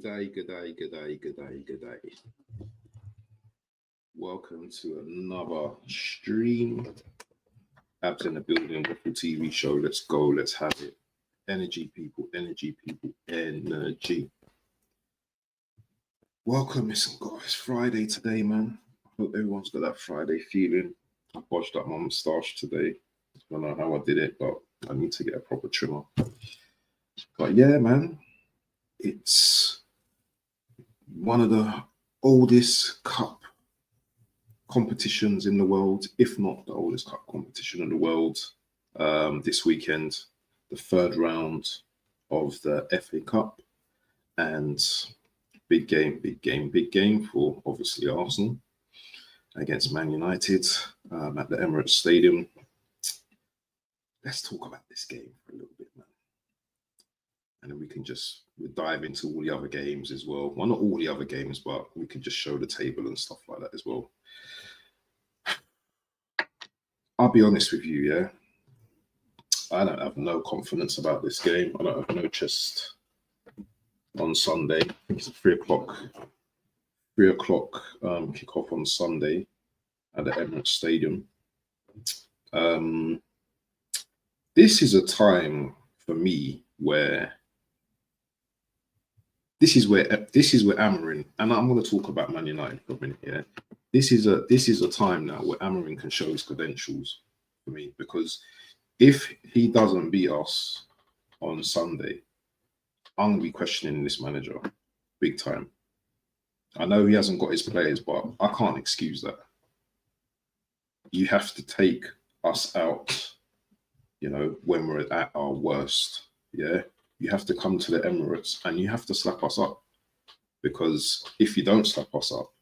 Good day, good day, good day, good day, good day. Welcome to another stream. Abs in the building, Waffle TV show. Let's go, let's have it. Energy, people, energy, people, energy. Welcome, it's Friday today, man. Hope everyone's got that Friday feeling. I botched up my moustache today. I don't know how I did it, but I need to get a proper trimmer. But yeah, man, it's one of the oldest cup competitions in the world, if not the oldest cup competition in the world. This weekend, the third round of the FA Cup, and big game for obviously Arsenal against Man United at the Emirates Stadium. Let's talk about this game for a little bit, man. And then we'll dive into all the other games as well. Well, not all the other games, but we can just show the table and stuff like that as well. I'll be honest with you, yeah. I don't have no confidence about this game. I don't have no chest on Sunday. I think it's a 3 o'clock kickoff on Sunday at the Emirates Stadium. This is a time for me where this is where Amorim, and I'm going to talk about Man United for a minute. Yeah, this is a time now where Amorim can show his credentials for me, because if he doesn't beat us on Sunday, I'm going to be questioning this manager big time. I know he hasn't got his players, but I can't excuse that. You have to take us out, you know, when we're at our worst. Yeah, you have to come to the Emirates and you have to slap us up, because if you don't slap us up,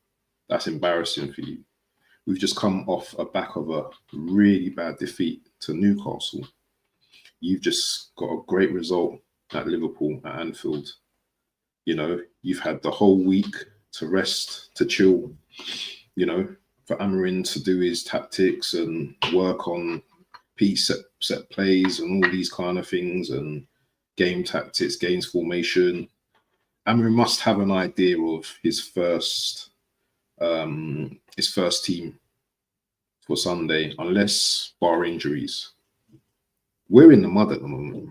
that's embarrassing for you. We've just come off a back of a really bad defeat to Newcastle. You've just got a great result at Liverpool at Anfield. You know, you've had the whole week to rest, to chill, you know, for Amorim to do his tactics and work on set plays and all these kind of things, and game tactics, games formation. Amorim must have an idea of his first team for Sunday, unless bar injuries. We're in the mud at the moment.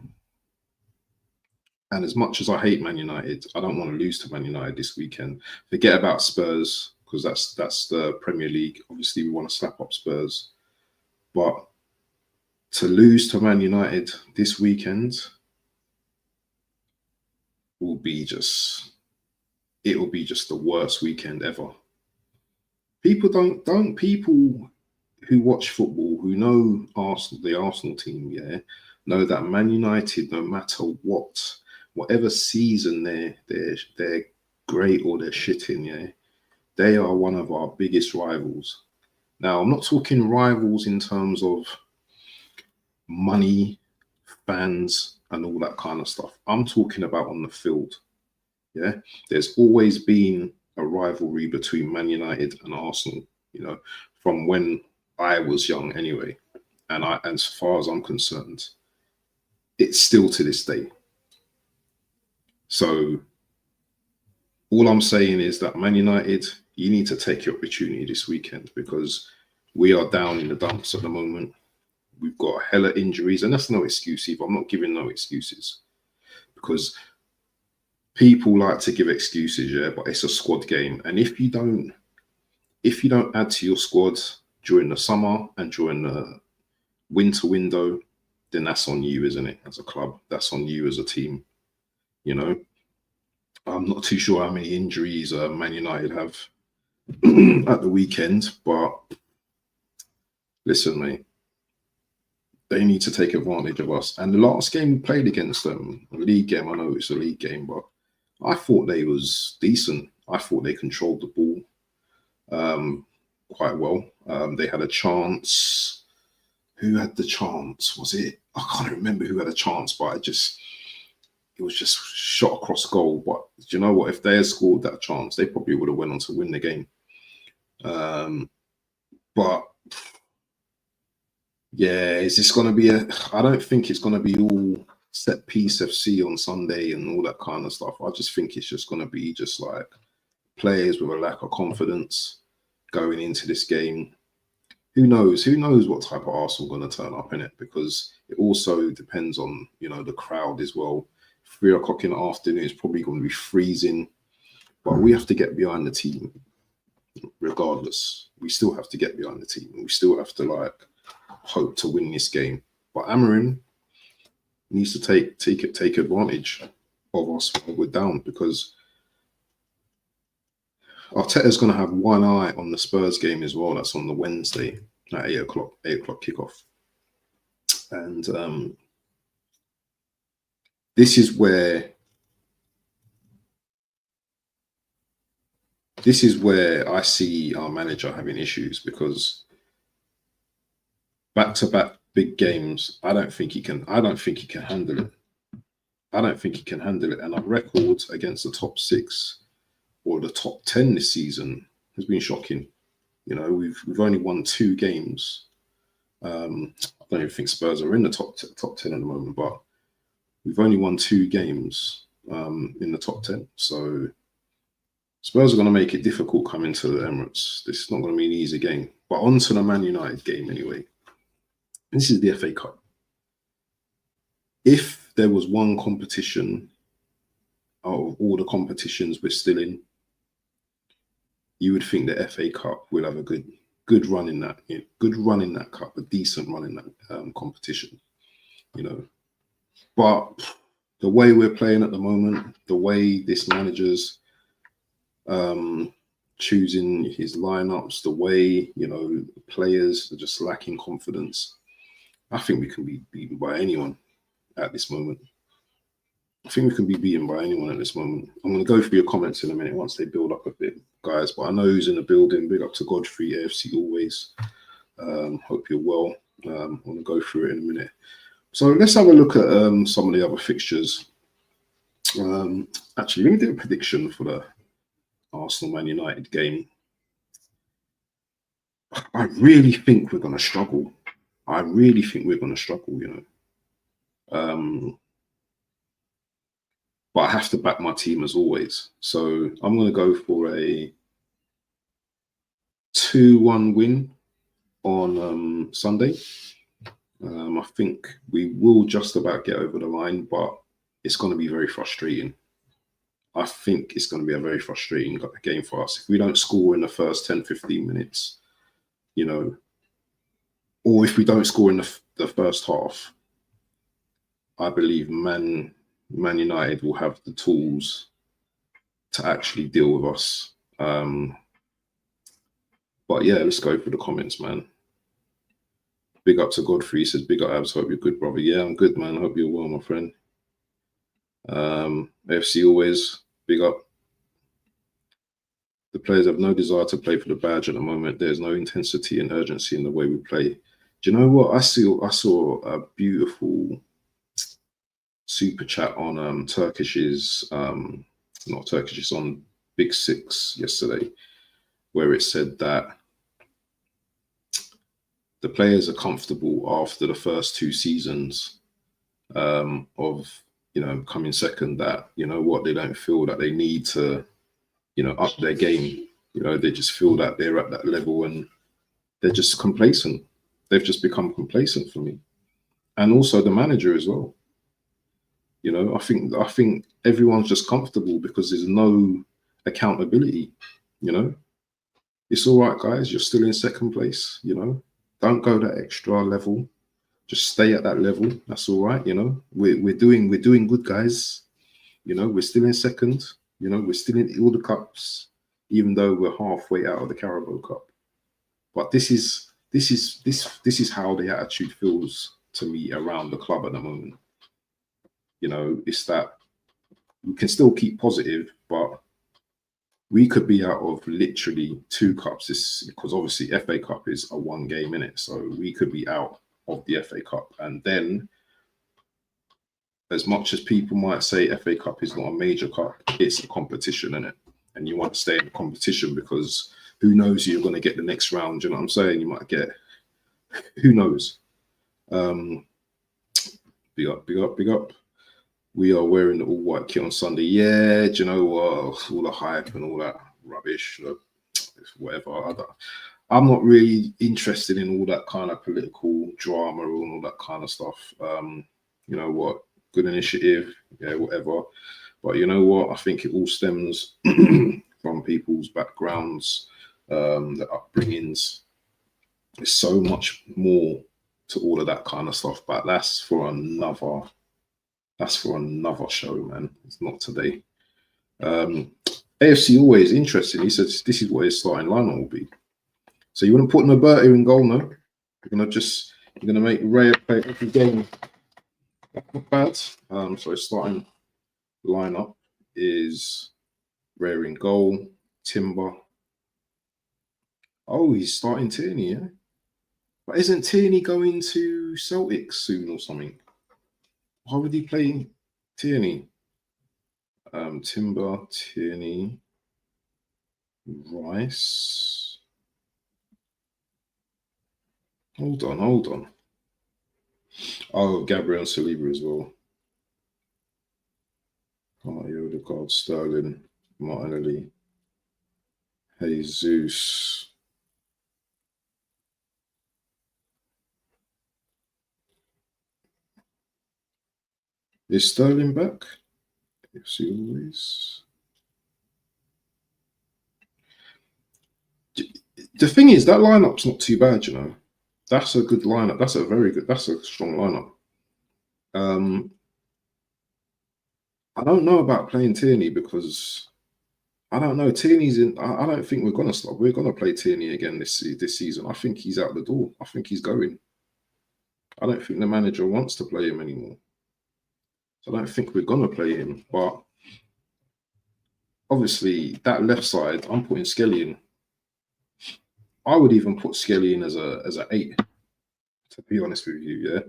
And as much as I hate Man United, I don't want to lose to Man United this weekend. Forget about Spurs, because that's the Premier League. Obviously, we want to slap up Spurs. But to lose to Man United this weekend will be just the worst weekend ever. People who watch football, who know Arsenal, the Arsenal team, yeah, know that Man United, no matter whatever season they're great or they're shitting, yeah, they are one of our biggest rivals. Now, I'm not talking rivals in terms of money, fans, and all that kind of stuff. I'm talking about on the field. Yeah, there's always been a rivalry between Man United and Arsenal, you know, from when I was young anyway. And as far as I'm concerned, it's still to this day. So all I'm saying is that Man United, you need to take your opportunity this weekend, because we are down in the dumps at the moment. We've got hella injuries, and that's no excuse either. I'm not giving no excuses, because people like to give excuses, yeah, but it's a squad game. And if you don't add to your squad during the summer and during the winter window, then that's on you, isn't it? As a club, that's on you as a team. You know, I'm not too sure how many injuries Man United have at the weekend, but listen, mate, they need to take advantage of us. And the last game we played against them, a league game, I know it's a league game, but I thought they was decent. I thought they controlled the ball quite well. They had a chance. Who had the chance? Was it? I can't remember who had a chance, but it was just shot across goal. But do you know what? If they had scored that chance, they probably would have went on to win the game. But yeah, is this going to be I don't think it's going to be all set piece FC on Sunday and all that kind of stuff. I just think it's just going to be just like players with a lack of confidence going into this game. Who knows? Who knows what type of Arsenal going to turn up in it? Because it also depends on, you know, the crowd as well. 3 o'clock in the afternoon is probably going to be freezing, but we have to get behind the team regardless. We still have to get behind the team. We still have to like hope to win this game. But Amarin needs to take advantage of us when we're down, because Arteta's going to have one eye on the Spurs game as well. That's on the Wednesday at 8 o'clock kickoff. And this is where I see our manager having issues, because back-to-back big games, I don't think he can handle it. And our record against the top 6 or the top 10 this season has been shocking. You know, we've only won 2 games. I don't even think Spurs are in the top 10 at the moment, but we've only won 2 games in the top 10. So Spurs are going to make it difficult coming to the Emirates. This is not going to be an easy game. But on to the Man United game anyway. This is the FA Cup. If there was one competition out of all the competitions we're still in, you would think the FA Cup will have a good run in that, cup, a decent run in that competition, you know. But the way we're playing at the moment, the way this manager's choosing his lineups, the way, you know, players are just lacking confidence, I think we can be beaten by anyone at this moment. I'm going to go through your comments in a minute once they build up a bit, guys. But I know who's in the building. Big up to Godfrey, AFC always. Hope you're well. I'm going to go through it in a minute. So let's have a look at some of the other fixtures. Actually, let me do a prediction for the Arsenal-Man United game. I really think we're going to struggle. You know. But I have to back my team as always. So I'm going to go for a 2-1 win on Sunday. I think we will just about get over the line, but it's going to be very frustrating. I think it's going to be a very frustrating game for us. If we don't score in the first 10, 15 minutes, you know, or if we don't score in the first half, I believe Man United will have the tools to actually deal with us. But yeah, let's go for the comments, man. Big up to Godfrey. He says, big up, Abs. Hope you're good, brother. Yeah, I'm good, man. Hope you're well, my friend. FC always, big up. The players have no desire to play for the badge at the moment. There's no intensity and urgency in the way we play. Do you know what? I saw a beautiful super chat on Turkish's, not Turkish, it's on Big Six yesterday, where it said that the players are comfortable after the first 2 seasons of, you know, coming second, that, you know what, they don't feel that they need to, you know, up their game. You know, they just feel that they're at that level and they're just complacent. They've just become complacent for me. And also the manager as well. You know, I think everyone's just comfortable because there's no accountability, you know. It's all right, guys, you're still in second place, you know. Don't go that extra level. Just stay at that level. That's all right, you know. We're doing good, guys. You know, we're still in second. You know, we're still in all the cups, even though we're halfway out of the Carabao Cup. But this is how the attitude feels to me around the club at the moment. You know, it's that we can still keep positive, but we could be out of literally 2 cups. Because obviously FA Cup is a 1 game in it, so we could be out of the FA Cup. And then, as much as people might say FA Cup is not a major cup, it's a competition, isn't it? And you want to stay in the competition because who knows, you're going to get the next round. You know what I'm saying? You might get, who knows? Big up. We are wearing the all white kit on Sunday. Yeah, do you know what? All the hype and all that rubbish, whatever. I'm not really interested in all that kind of political drama and all that kind of stuff. You know what? Good initiative, yeah, whatever. But you know what? I think it all stems from people's backgrounds, their upbringings. There's so much more to all of that kind of stuff, but that's for another show, man. It's not today. AFC always interesting. He says this is what his starting lineup will be. So you want to put Noberto in goal, no? You're gonna make Ray play every game. That's not bad. So his starting lineup is Ray in goal, Timber. Oh, he's starting Tierney, yeah. But isn't Tierney going to Celtics soon or something? Why would he play Tierney? Timber, Tierney, Rice. Hold on. Oh, Gabriel Saliba as well. Mario, Odegaard, Sterling, Martinelli, Jesus. Is Sterling back? Yes, he always. The thing is, that lineup's not too bad, you know. That's a good lineup. That's a strong lineup. I don't know about playing Tierney because I don't know. Tierney's in. I don't think we're gonna stop. We're gonna play Tierney again this season. I think he's out the door. I think he's going. I don't think the manager wants to play him anymore. So I don't think we're gonna play him. But obviously, that left side, I'm putting Skelly in. I would even put Skelly in as a 8. To be honest with you, yeah,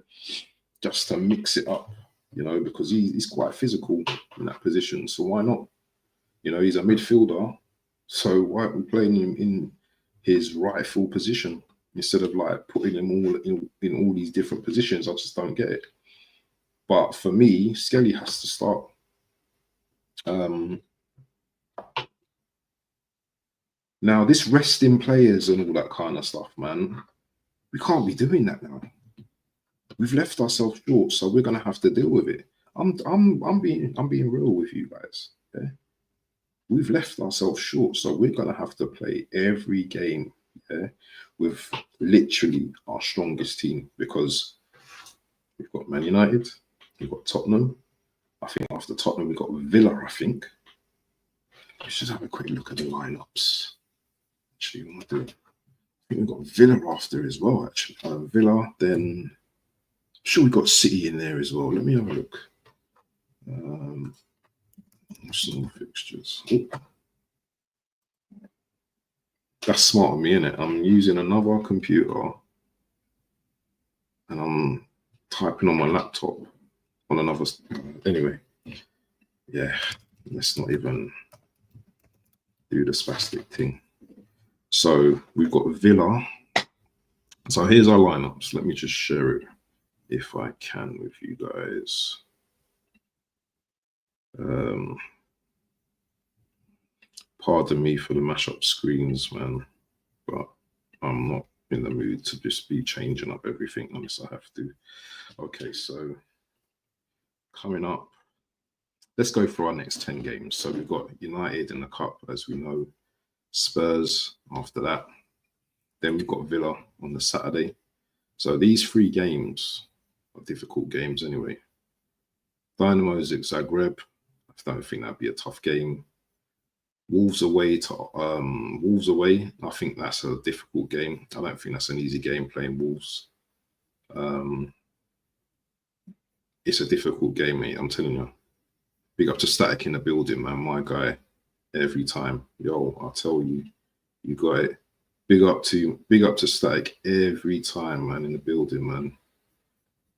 just to mix it up, you know, because he's quite physical in that position. So why not? You know, he's a midfielder. So why aren't we playing him in his rightful position instead of like putting him all in all these different positions? I just don't get it. But for me, Skelly has to start. Now, this resting players and all that kind of stuff, man, we can't be doing that now. We've left ourselves short, so we're gonna have to deal with it. I'm being real with you guys. Yeah? We've left ourselves short, so we're gonna have to play every game, yeah, with literally our strongest team because we've got Man United, we've got Tottenham. I think after Tottenham we've got Villa. I think. Let's just have a quick look at the lineups. Actually, I think we've got Villa after as well. Actually, Villa. Then I'm sure we've got City in there as well. Let me have a look. Arsenal fixtures. Oh. That's smart of me, isn't it? I'm using another computer and I'm typing on my laptop on another. Anyway, yeah, let's not even do the spastic thing. So we've got Villa. So here's our lineups. Let me just share it if I can with you guys. Pardon me for the mashup screens, man, but I'm not in the mood to just be changing up everything unless I have to. Okay, so coming up, let's go for our next 10 games. So we've got United in the Cup, as we know, Spurs after that. Then we've got Villa on the Saturday. So these 3 games are difficult games anyway. Dynamo Zagreb, I don't think that'd be a tough game. Wolves away. I think that's a difficult game. I don't think that's an easy game playing Wolves. It's a difficult game, mate. I'm telling you. Big up to Static in the building, man. My guy, every time. Yo, I'll tell you, you got it. Big up to Static every time, man. In the building, man.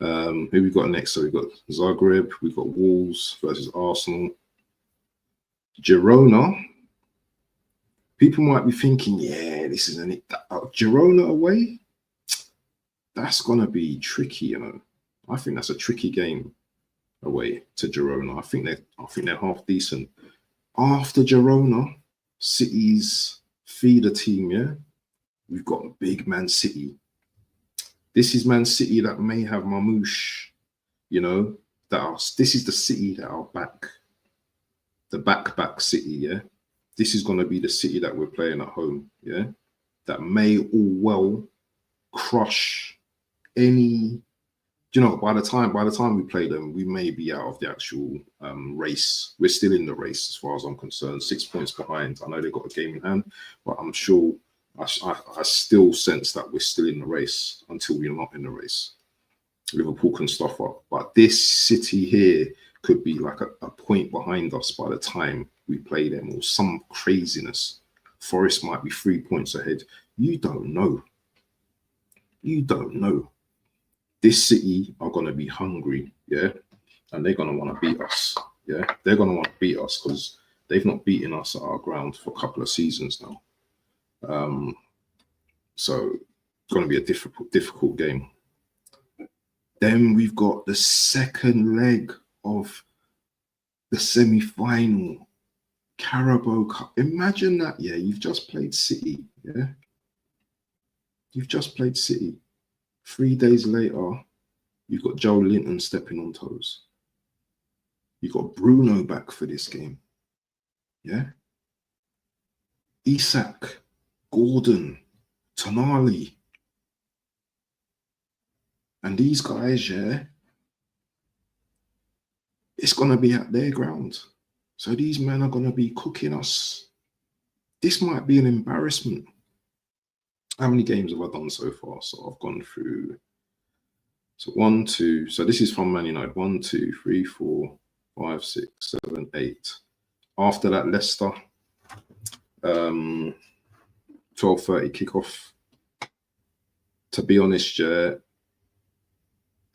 Who we got next? So we got Zagreb. We got Wolves versus Arsenal. Girona. People might be thinking, yeah, this is Girona away. That's gonna be tricky, you know. I think that's a tricky game. away to Girona. I think they're half decent. After Girona, City's feeder team, yeah, we've got big Man City. This is Man City that may have Mamouche, you know, this is the City that are back, the back City, yeah. This is going to be the City that we're playing at home, yeah, that may all well crush any. You know, by the time we play them, we may be out of the actual race. We're still in the race as far as I'm concerned. 6 points behind. I know they've got a game in hand, but I'm sure I still sense that we're still in the race until we're not in the race. Liverpool can stuff up, but this City here could be like a point behind us by the time we play them, or some craziness. Forest might be 3 points ahead. You don't know. You don't know. This City are going to be hungry, yeah, and they're going to want to beat us, yeah. They're going to want to beat us because they've not beaten us at our ground for a couple of seasons now. So it's going to be a difficult game. Then we've got the second leg of the semi-final, Carabao Cup. Imagine that, yeah. You've just played City, yeah. You've just played City. 3 days later, you've got Joe Linton stepping on toes. You've got Bruno back for this game. Yeah? Isak, Gordon, Tonali. And these guys, yeah, it's going to be at their ground. So these men are going to be cooking us. This might be an embarrassment. How many games have I done so far? So I've gone through. So 1, 2. So this is from Man United. 1, 2, 3, 4, 5, 6, 7, 8. After that, Leicester. 12:30 kickoff. To be honest, yeah,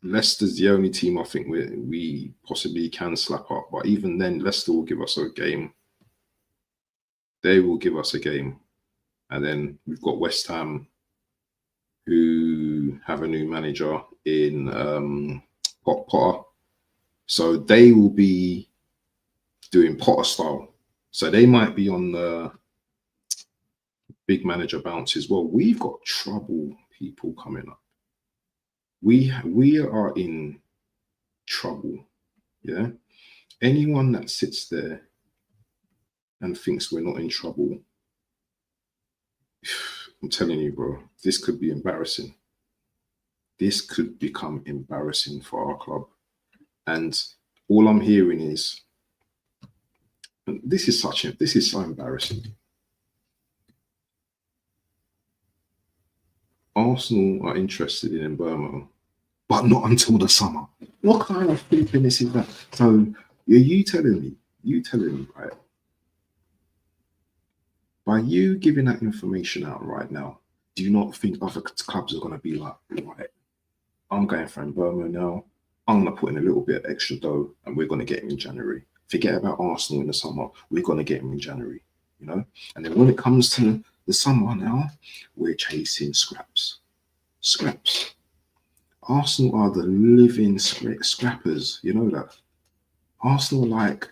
Leicester's the only team I think we possibly can slap up. But even then, Leicester will give us a game. They will give us a game. And then we've got West Ham, who have a new manager in Potter. So they will be doing Potter style. So they might be on the big manager bounce as well. We've got trouble, people, coming up. We are in trouble, yeah? Anyone that sits there and thinks we're not in trouble, I'm telling you, bro, this could be embarrassing. This could become embarrassing for our club. And all I'm hearing is, this is so embarrassing. Arsenal are interested in Mbeumo, but not until the summer. What kind of stupidness is that? So you telling me, right? By you giving that information out right now, do you not think other clubs are going to be like, right, I'm going for Mbeumo now. I'm going to put in a little bit of extra dough and we're going to get him in January. Forget about Arsenal in the summer. We're going to get him in January, you know? And then when it comes to the summer now, we're chasing scraps. Scraps. Arsenal are the living scrappers, you know that? Arsenal are like,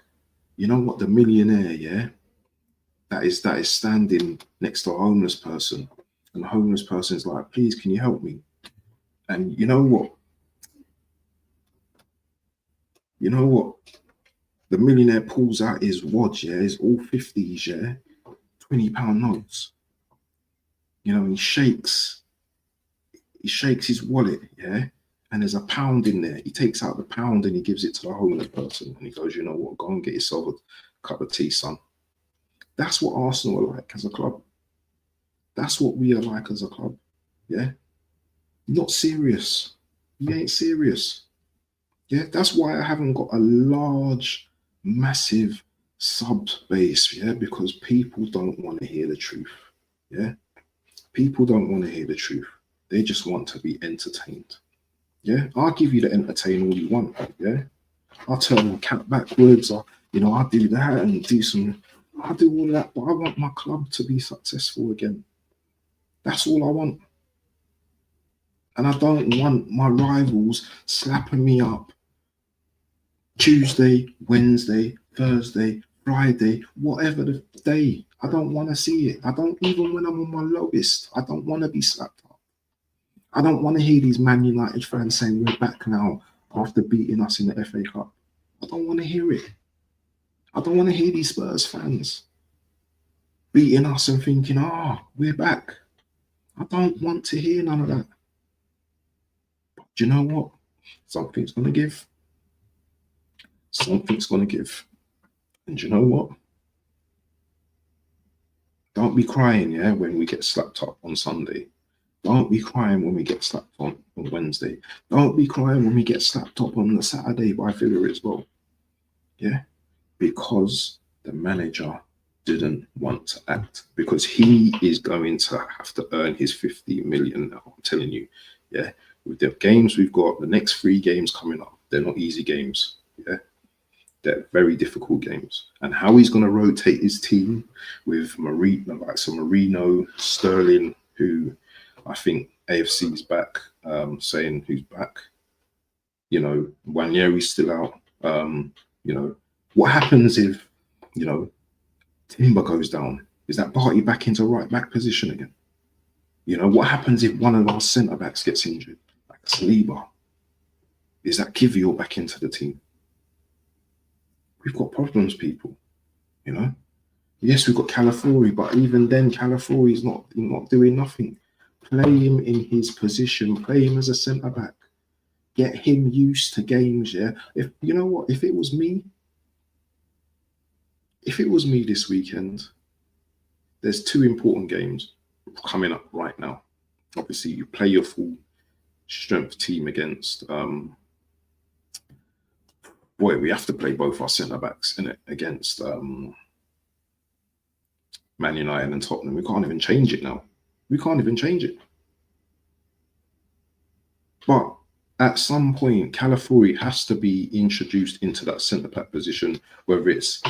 you know what, the millionaire, yeah? That is standing next to a homeless person. And the homeless person is like, please, can you help me? And you know what? You know what? The millionaire pulls out his wad, yeah, his all 50s, yeah, £20 notes. You know, he shakes his wallet, yeah, and there's a pound in there. He takes out the pound and he gives it to the homeless person. And he goes, you know what, go and get yourself a cup of tea, son. That's what Arsenal are like as a club. That's what we are like as a club, yeah? Not serious. You ain't serious. Yeah, that's why I haven't got a large, massive sub base, yeah, because people don't want to hear the truth, yeah? People don't want to hear the truth. They just want to be entertained, yeah? I'll give you the entertain all you want, yeah? I'll turn my cat backwards, I'll do that and I'll do all that, but I want my club to be successful again. That's all I want. And I don't want my rivals slapping me up Tuesday, Wednesday, Thursday, Friday, whatever the day. I don't want to see it. I don't, even when I'm on my lowest, I don't want to be slapped up. I don't want to hear these Man United fans saying we're back now after beating us in the FA Cup. I don't want to hear it. I don't want to hear these Spurs fans beating us and thinking, we're back. I don't want to hear none of that. But do you know what? Something's going to give. Something's going to give. And do you know what? Don't be crying, yeah, when we get slapped up on Sunday. Don't be crying when we get slapped on Wednesday. Don't be crying when we get slapped up on the Saturday by Villa as well. Yeah? Because the manager didn't want to act. Because he is going to have to earn his 50 million now. I'm telling you. Yeah? With the games we've got, the next 3 games coming up, they're not easy games. Yeah? They're very difficult games. And how he's going to rotate his team with Marino, Sterling, who I think AFC is back, saying who's back. You know, Wanyeri's still out. You know, what happens if, you know, Timber goes down? Is that Barty back into right back position again? You know, what happens if one of our centre backs gets injured, like Saliba? Is that Kivior back into the team? We've got problems, people. You know, yes, we've got Calafiori, but even then, Calafiori's not doing nothing. Play him in his position. Play him as a centre back. Get him used to games. Yeah. If you know what, if it was me this weekend, there's 2 important games coming up right now. Obviously, you play your full strength team against. We have to play both our centre backs in it against Man United and Tottenham. We can't even change it now. We can't even change it. But at some point, Calafiori has to be introduced into that centre back position, whether it's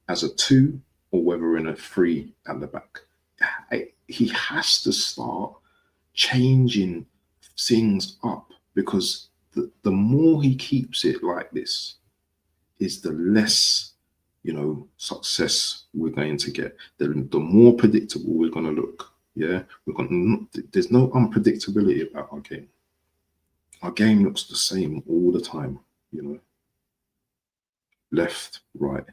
as a 2 or whether in a 3 at the back. He has to start changing things up, because the more he keeps it like this, is the less, you know, success we're going to get. The more predictable we're going to look. Yeah, there's no unpredictability about our game. Our game looks the same all the time. You know, left, right.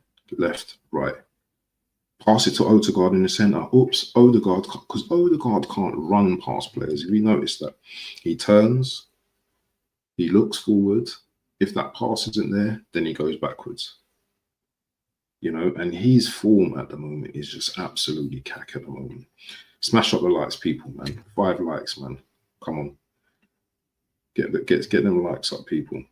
Pass it to Odegaard in the centre. Oops, Odegaard, because Odegaard can't run past players. If you notice that, he turns, he looks forward. If that pass isn't there, then he goes backwards. You know, and his form at the moment is just absolutely cack at the moment. Smash up the likes, people, man. 5 likes, man. Come on. Get them likes up, people.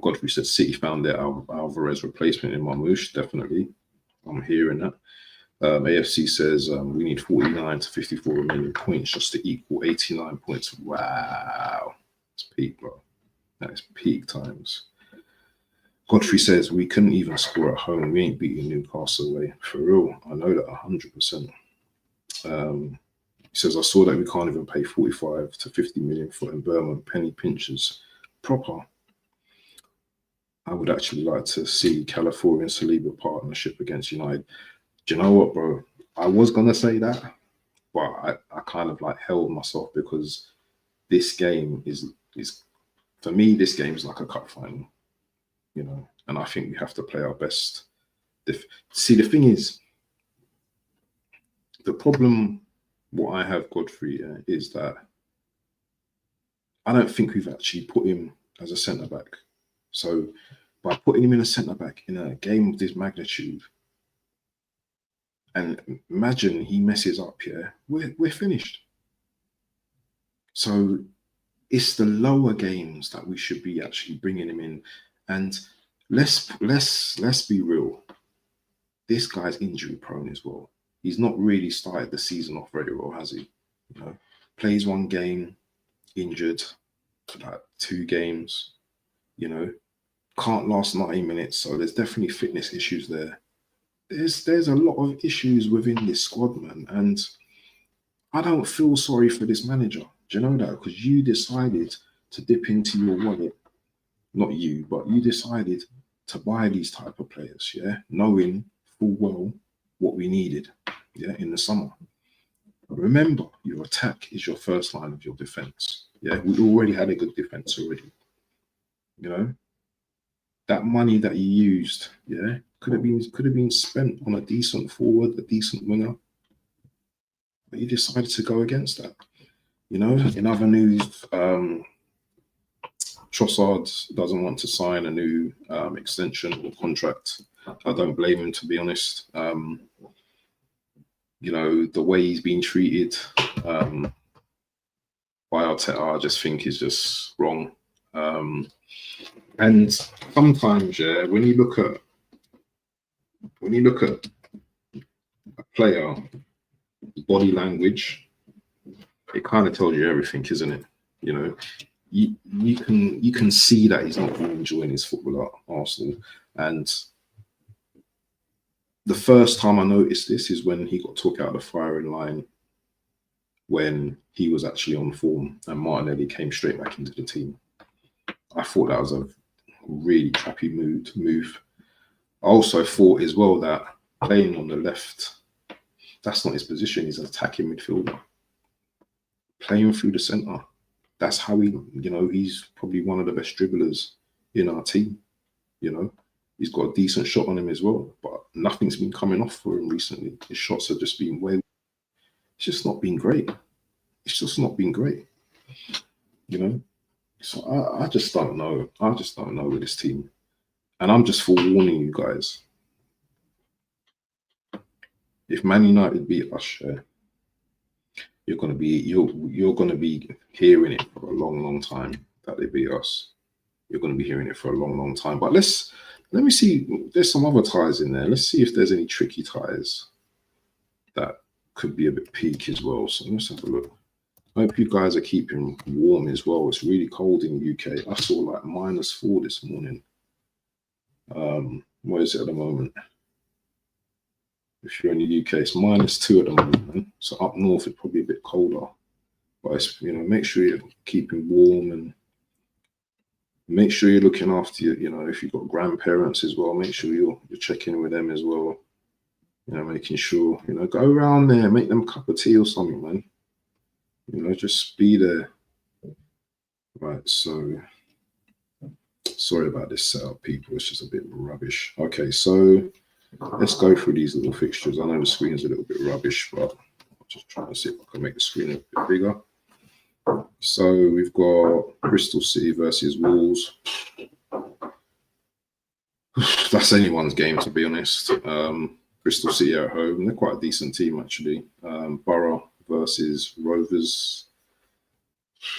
Godfrey said City found their Alvarez replacement in Marmoush. Definitely. I'm hearing that. AFC says we need 49 to 54 remaining points just to equal 89 points. Wow. It's peak, bro. That is peak times. Godfrey says we couldn't even score at home. We ain't beating Newcastle away. For real. I know that 100%. He says, I saw that we can't even pay 45 to 50 million for Burma penny pinchers. Proper. I would actually like to see California and Saliba partnership against United. Do you know what, bro? I was going to say that, but I kind of like held myself, because this game is for me, this game is like a cup final, you know, and I think we have to play our best. See, the thing is, the problem, what I have, Godfrey, is that I don't think we've actually put him as a centre back. So by putting him in a centre back in a game of this magnitude, and imagine he messes up, yeah, we're finished. So it's the lower games that we should be actually bringing him in. And let's be real. This guy's injury prone as well. He's not really started the season off very well, has he? You know, plays 1 game, injured, like 2 games, you know, can't last 90 minutes. So there's definitely fitness issues there. There's a lot of issues within this squad, man. And I don't feel sorry for this manager. Do you know that? Because you decided to dip into your wallet not you, but you decided to buy these type of players, yeah, knowing full well what we needed, yeah, in the summer. Remember, your attack is your first line of your defense. Yeah, we already had a good defense already. You know, that money that you used, yeah, could have been spent on a decent forward, a decent winger. But you decided to go against that. You know, in other news, Trossard doesn't want to sign a new extension or contract. I don't blame him, to be honest. You know, the way he's been treated by Arteta, I just think is just wrong. And sometimes, yeah, when you look at a player body language, it kind of tells you everything, isn't it? You know, you can see that he's not really enjoying his football at Arsenal. And the first time I noticed this is when he got took out of the firing line when he was actually on form and Martinelli came straight back into the team. I thought that was a really crappy move. I also thought as well that playing on the left, that's not his position. He's an attacking midfielder. Playing through the centre, that's how he, you know, he's probably one of the best dribblers in our team. You know, he's got a decent shot on him as well, but nothing's been coming off for him recently. His shots have just been way. It's just not been great. It's just not been great. You know, so I just don't know. I just don't know with this team, and I'm just forewarning you guys. If Man United beat us, you're gonna be hearing it for a long time that they beat us. You're gonna be hearing it for a long time. But let me see. There's some other ties in there. Let's see if there's any tricky ties that could be a bit peak as well. So let's have a look. I hope you guys are keeping warm as well. It's really cold in the UK. I saw like -4 this morning. What is it at the moment? If you're in the UK, it's -2 at the moment. So up north, it's probably a bit colder. But it's, you know, make sure you're keeping warm and make sure you're looking after your, you know, if you've got grandparents as well, make sure you're checking with them as well. You know, making sure, you know, go around there, make them a cup of tea or something, man. You know, just be there. Right, so sorry about this setup, people. It's just a bit rubbish. Okay, so let's go through these little fixtures. I know the screen's a little bit rubbish, but I'm just trying to see if I can make the screen a bit bigger. So we've got Bristol City versus Wolves. That's anyone's game, to be honest. Bristol City at home. They're quite a decent team, actually. Borough versus Rovers.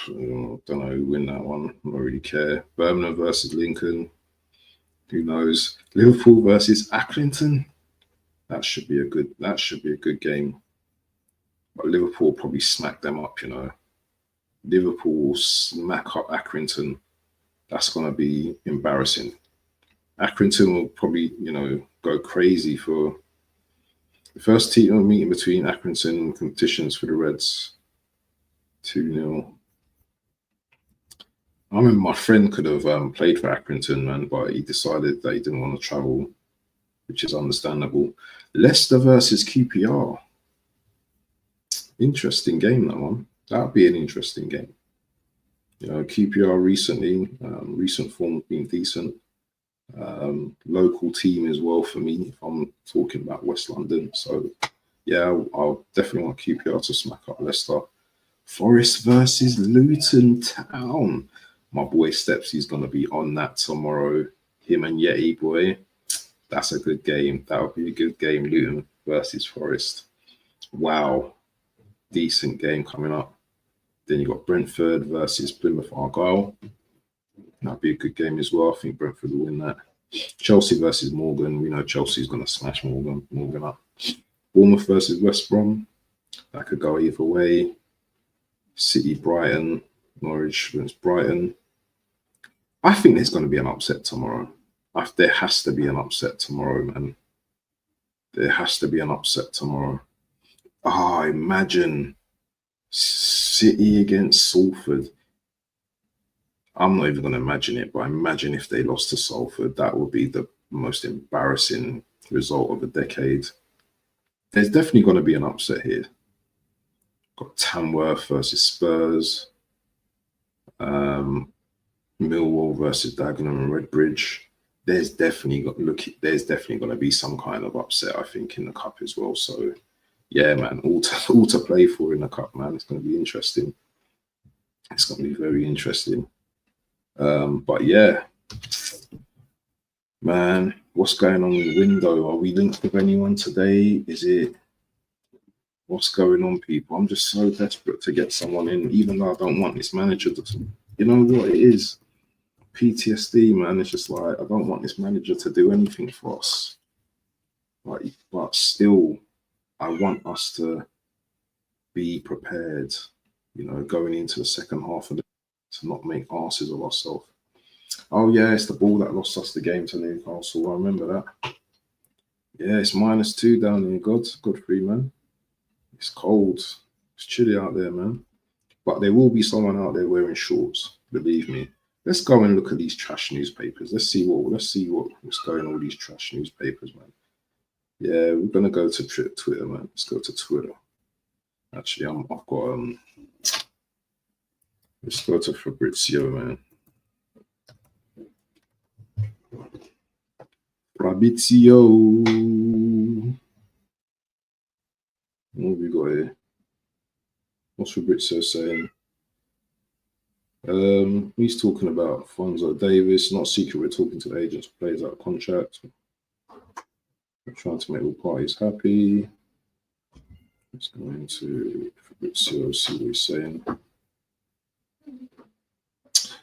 I don't know who win that one. I don't really care. Birmingham versus Lincoln. Who knows? Liverpool versus Accrington. That should be a good game. But Liverpool probably smack them up, you know. Liverpool will smack up Accrington. That's gonna be embarrassing. Accrington will probably, you know, go crazy for the first team meeting between Accrington and competitions for the Reds. 2-0. I remember my friend could have played for Accrington, man, but he decided that he didn't want to travel, which is understandable. Leicester versus QPR. Interesting game, that one. That would be an interesting game. You know, QPR recently, recent form been decent. Local team as well for me, if I'm talking about West London. So, yeah, I'll definitely want QPR to smack up Leicester. Forest versus Luton Town. My boy Steps, he's going to be on that tomorrow. Him and Yeti, boy. That's a good game. That would be a good game, Luton versus Forest. Wow. Decent game coming up. Then you got Brentford versus Plymouth Argyle. That'd be a good game as well. I think Brentford will win that. Chelsea versus Morgan. We know Chelsea's going to smash Morgan up. Bournemouth versus West Brom. That could go either way. City, Brighton. Norwich against Brighton. I think there's going to be an upset tomorrow. There has to be an upset tomorrow, man. There has to be an upset tomorrow. Imagine City against Salford. I'm not even going to imagine it, but imagine if they lost to Salford. That would be the most embarrassing result of the decade. There's definitely going to be an upset here. Got Tamworth versus Spurs, Millwall versus Dagenham and Redbridge. There's definitely going to be some kind of upset, I think, in the cup as well. So, yeah, man, all to play for in the cup, man. It's going to be interesting. It's going to be very interesting. But yeah, man, what's going on with the window? Are we linked with anyone today? What's going on, people? I'm just so desperate to get someone in, even though I don't want this manager to, you know what it is? PTSD, man. It's just like, I don't want this manager to do anything for us. Like, but still, I want us to be prepared, you know, going into the second half of the to not make asses of ourselves. Oh yeah, it's the ball that lost us the game to Newcastle. I remember that. Yeah, it's -2 down here. Godfrey, man. It's cold. It's chilly out there, man. But there will be someone out there wearing shorts. Believe me. Let's go and look at these trash newspapers. Let's see what's going on with these trash newspapers, man. Yeah, we're gonna go to Twitter, man. Let's go to Twitter. Actually, I've got let's go to Fabrizio, man. Fabrizio. What have we got here? What's Fabrizio saying? He's talking about Fonzo Davis. Not secret, we're talking to the agents who plays out of contract. We're trying to make all parties happy. Let's go into Fabrizio, see what he's saying.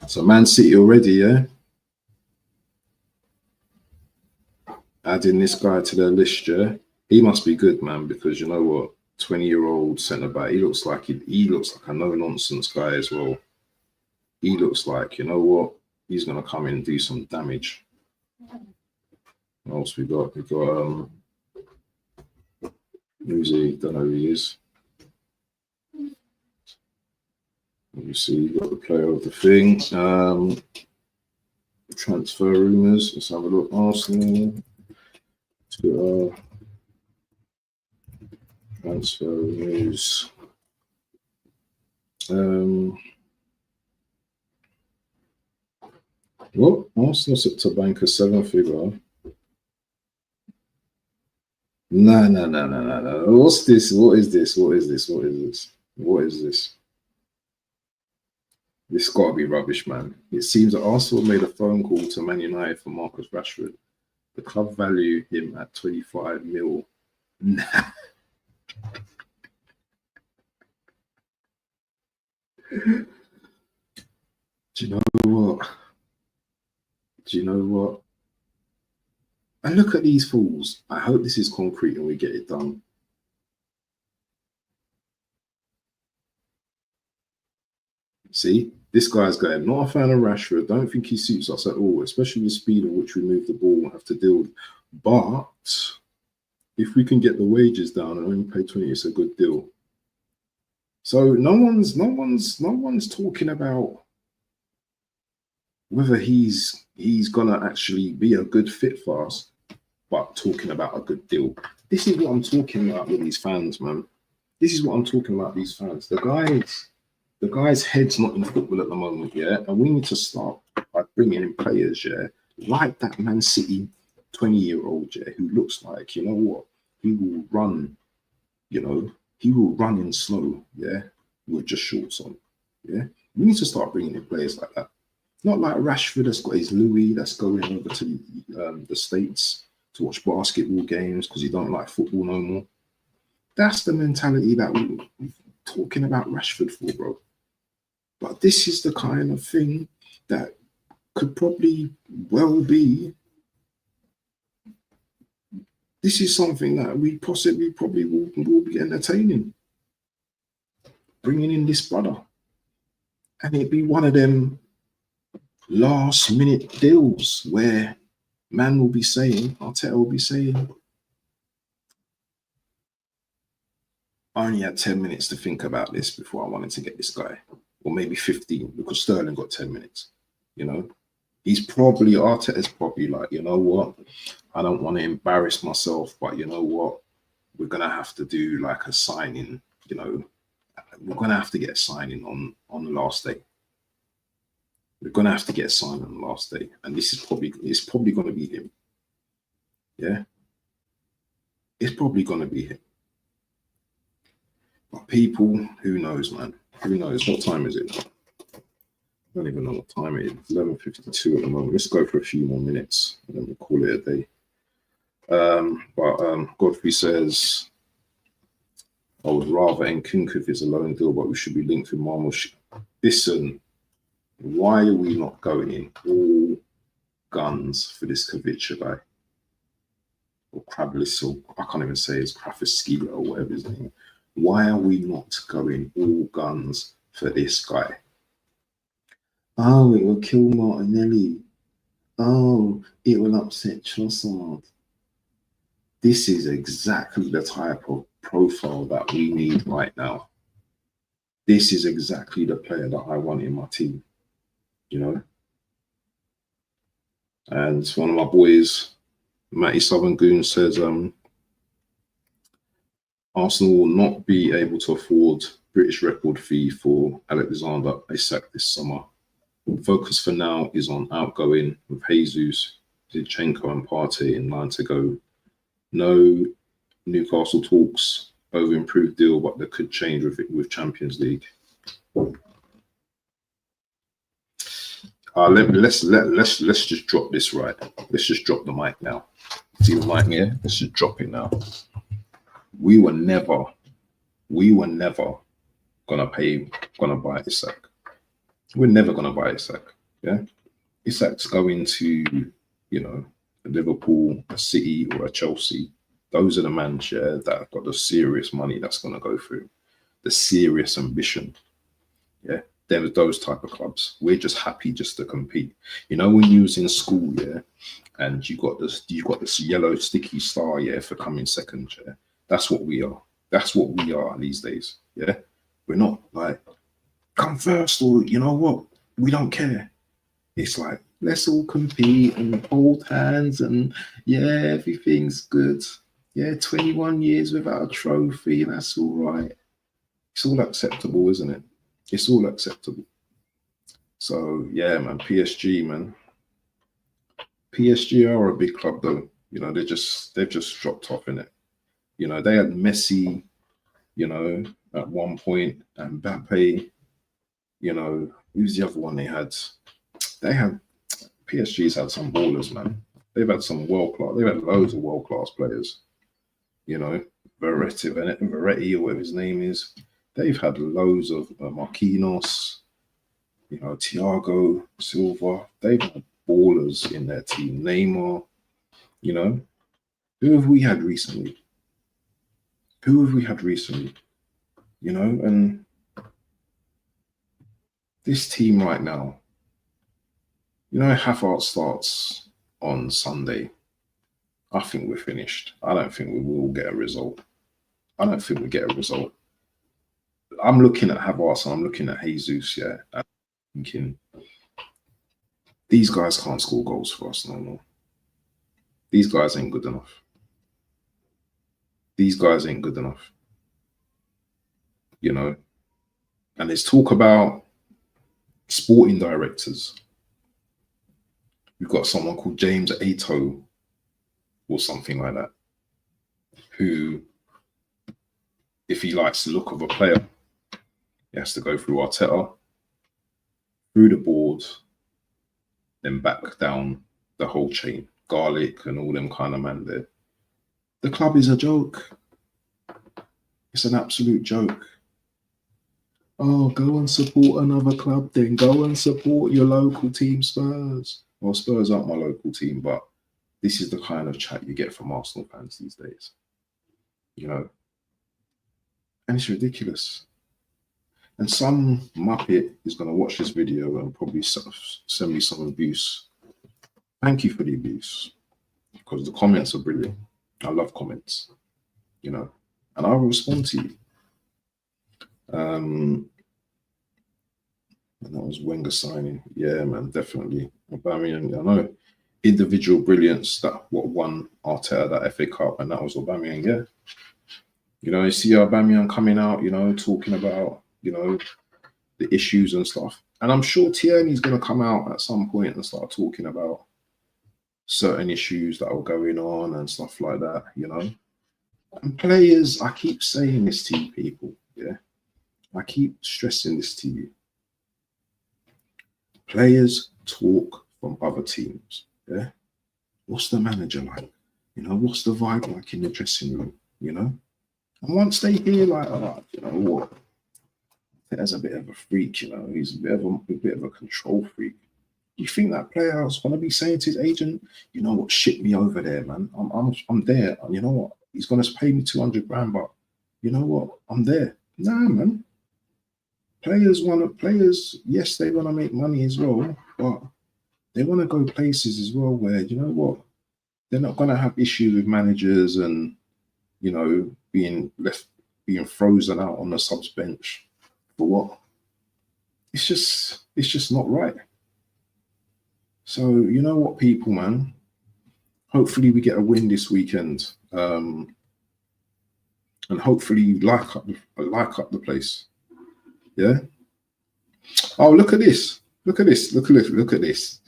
So Man City already, yeah? Adding this guy to their list, yeah? He must be good, man, because you know what? 20-year-old centre back. He looks like a no-nonsense guy as well. He looks like, you know what? He's gonna come in and do some damage. What else we got? We got who's he? Don't know who he is. Let me see, you got the player of the thing. Transfer rumours. Let's have a look. Arsenal. Twitter. Transfer news. What? Arsenal set to bank a 7-figure. No. What's this? What is this? This got to be rubbish, man. It seems that Arsenal made a phone call to Man United for Marcus Rashford. The club value him at 25 mil. Nah. Do you know what? And look at these fools. I hope this is concrete and we get it done. See, this guy's going, not a fan of Rashford. Don't think he suits us at all, especially the speed at which we move the ball and have to deal with. But if we can get the wages down and only pay 20, it's a good deal. So no one's talking about whether he's gonna actually be a good fit for us, but talking about a good deal. This is what I'm talking about with these fans, man. This is what I'm talking about, these fans. The guy's head's not in football at the moment, yeah? And we need to start by bringing in players, yeah? Like that Man City 20-year-old, yeah, who looks like, you know what? He will run, you know, he will run in slow, yeah? With just shorts on, yeah? We need to start bringing in players like that. Not like Rashford that's got his Louis that's going over to the States to watch basketball games because he don't like football no more. That's the mentality that we're talking about Rashford for, bro. But this is the kind of thing that could probably well be. This is something that we probably will be entertaining. Bringing in this brother. And it'd be one of them last minute deals where man will be saying, Arteta will be saying, I only had 10 minutes to think about this before I wanted to get this guy. Or maybe 15, because Sterling got 10 minutes. You know, Arteta's probably like, you know what? I don't want to embarrass myself, but you know what? We're gonna have to do like a signing. You know, we're gonna have to get a signing on the last day. We're gonna have to get a sign on the last day, and it's probably gonna be him. Yeah, it's probably gonna be him. But people, who knows, man? Who knows? What time is it now? I don't even know what time it is. 11:52 at the moment. Let's go for a few more minutes, and then we'll call it a day. Godfrey says, I would rather Nkunku if it's a loan deal, but we should be linked with Marmoush. Listen, why are we not going in all guns for this Kavicha guy? Or Krablis, or I can't even say it's Krafiskia or whatever his name. Why are we not going all guns for this guy? Oh, it will kill Martinelli. Oh, it will upset Trossard. This is exactly the type of profile that we need right now. This is exactly the player that I want in my team, you know. And one of my boys, Matty Southern Goon, says Arsenal will not be able to afford British record fee for Alexander Isak this summer. Focus for now is on outgoing with Jesus, Zinchenko and Partey in line to go. No Newcastle talks over improved deal, but that could change with Champions League. Let's just drop this right. Let's just drop the mic now. See the mic here? Let's just drop it now. We were never gonna buy Isak. We're never gonna buy Isak. Yeah, Isak's going to, you know, a Liverpool, a City, or a Chelsea. Those are the managers that have got the serious money that's gonna go through, the serious ambition. Yeah, there's those type of clubs. We're just happy just to compete. You know, when you was in school, yeah, and you got this yellow sticky star, yeah, for coming second, yeah. That's what we are. That's what we are these days. Yeah, we're not like come first, or you know what, we don't care. It's like, let's all compete and hold hands, and yeah, everything's good. Yeah, 21 years without a trophy, that's all right. It's all acceptable, isn't it? It's all acceptable. So yeah, man, PSG, man. PSG are a big club though. You know, they've just dropped off in it. You know, they had Messi, you know, at one point, and Mbappe. You know, who's the other one they had? They had PSG's had some ballers, man. They've had some world class. They've had loads of world class players. You know, Verratti or whatever his name is. They've had loads of Marquinhos. You know, Thiago Silva. They've had ballers in their team. Neymar. You know, who have we had recently? Who have we had recently? You know, and this team right now, you know, Hazard starts on Sunday. I think we're finished. I don't think we will get a result. I don't think we get a result. I'm looking at Havertz and I'm looking at Jesus, yeah, and thinking these guys can't score goals for us no more. These guys ain't good enough. These guys ain't good enough. You know, and there's talk about sporting directors. We've got someone called James Ato or something like that, who, if he likes the look of a player, he has to go through Arteta, through the board, then back down the whole chain. Garlic and all them kind of man there. The club is a joke. It's an absolute joke. Oh, go and support another club then. Go and support your local team, Spurs. Well, Spurs aren't my local team, but this is the kind of chat you get from Arsenal fans these days. You know? And it's ridiculous. And some muppet is going to watch this video and probably send me some abuse. Thank you for the abuse, because the comments are brilliant. I love comments, you know, and I will respond to you. And that was Wenger signing. Yeah, man, definitely. Aubameyang, I know individual brilliance that what won Arteta that FA Cup, and that was Aubameyang. Yeah, you know, you see Aubameyang coming out, you know, talking about, you know, the issues and stuff. And I'm sure Tierney's going to come out at some point and start talking about certain issues that are going on and stuff like that, you know. And players, I keep saying this to you people, yeah. I keep stressing this to you. Players talk from other teams, yeah. What's the manager like? You know, what's the vibe like in the dressing room? You know, and once they hear like, oh, you know what, there's a bit of a freak. You know, he's a bit of a control freak. You think that player's gonna be saying to his agent, you know what, ship me over there, man. I'm there. You know what, he's gonna pay me 200 grand, but you know what, I'm there. Nah, man. Players. Yes, they want to make money as well, but they want to go places as well where, you know what, they're not going to have issues with managers and, you know, being frozen out on the subs bench for what? It's just not right. So, you know what, people, man, hopefully we get a win this weekend. And hopefully you like up the place. Yeah. Oh, look at this. Look at this. Look at this.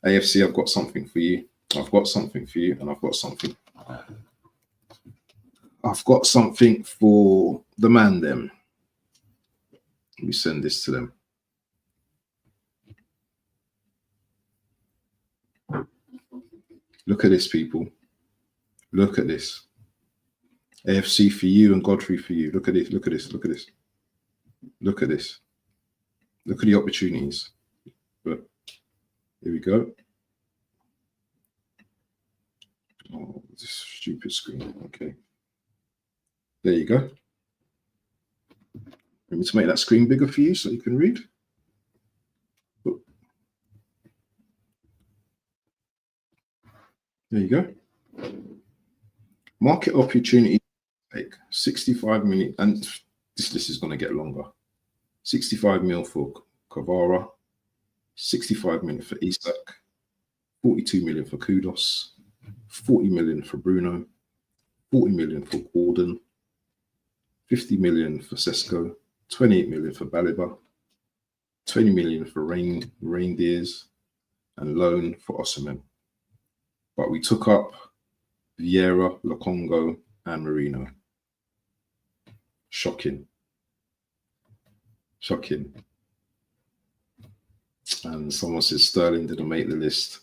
AFC, I've got something for you. I've got something for you, and I've got something for the man them. Let me send this to them. Look at this, people. Look at this. AFC for you and Godfrey for you. Look at this. Look at this. Look at this. Look at this. Look at the opportunities. But here we go. Oh, this stupid screen. Okay. There you go. Let me to make that screen bigger for you so you can read. There you go. Market opportunity, like 65 million, and this list is going to get longer. 65 mil for Kvara, 65 million for Isak, 42 million for Kudos, 40 million for Bruno, 40 million for Gordon, 50 million for Sesko, 28 million for Baliba, 20 million for Reindeers, and loan for Osimhen. But we took up Vieira, Lokongo, and Marino. Shocking. Shocking. And someone says Sterling didn't make the list.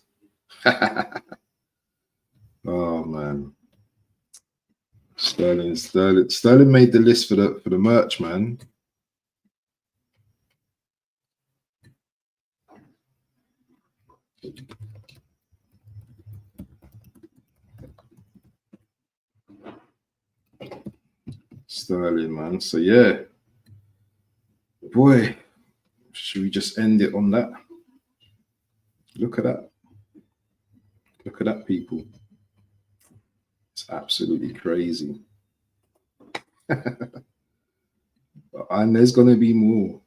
Oh man. Sterling made the list for the merch, man. Sterling, man. So yeah, boy, should we just end it on that? Look at that. Look at that, people. It's absolutely crazy. And there's going to be more.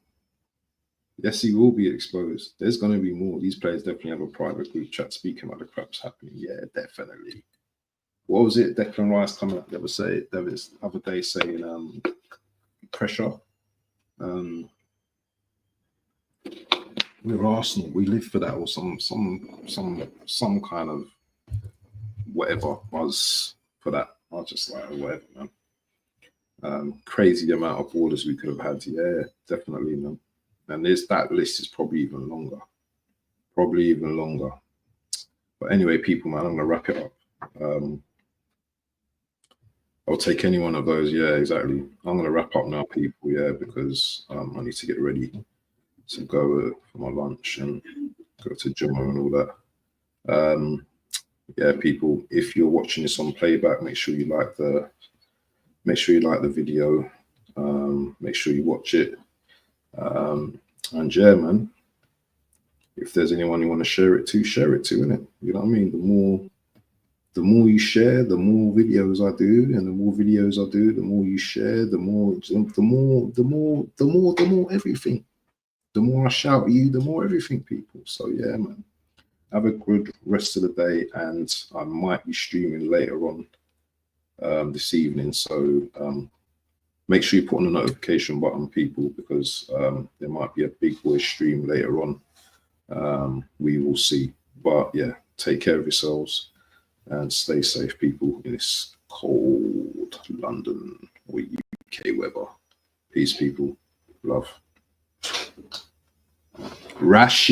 Yes, he will be exposed. There's going to be more. These players definitely have a private group chat speaking about the crap's happening. Yeah, definitely. What was it? Declan Rice coming up there was the other day saying pressure. We're Arsenal. We live for that, or some kind of whatever buzz for that. I was just like, whatever, man. Crazy the amount of borders we could have had. Yeah, definitely, man. And that list is probably even longer. But anyway, people, man, I'm gonna wrap it up. I'll take any one of those. Yeah, exactly. I'm gonna wrap up now, people. Yeah, because I need to get ready to go for my lunch and go to gym and all that. Yeah, people, if you're watching this on playback, make sure you like the video. Make sure you watch it. And yeah, man, if there's anyone you want to share it to, innit? You know what I mean? The more you share, the more videos I do, and the more videos I do, the more you share, the more everything. the more I shout at you, the more everything, people. So yeah, man. Have a good rest of the day, and I might be streaming later on this evening. So make sure you put on the notification button, people, because there might be a big boy stream later on. We will see. But yeah, take care of yourselves and stay safe, people, in this cold London or UK weather. Peace, people. Love. Rashi.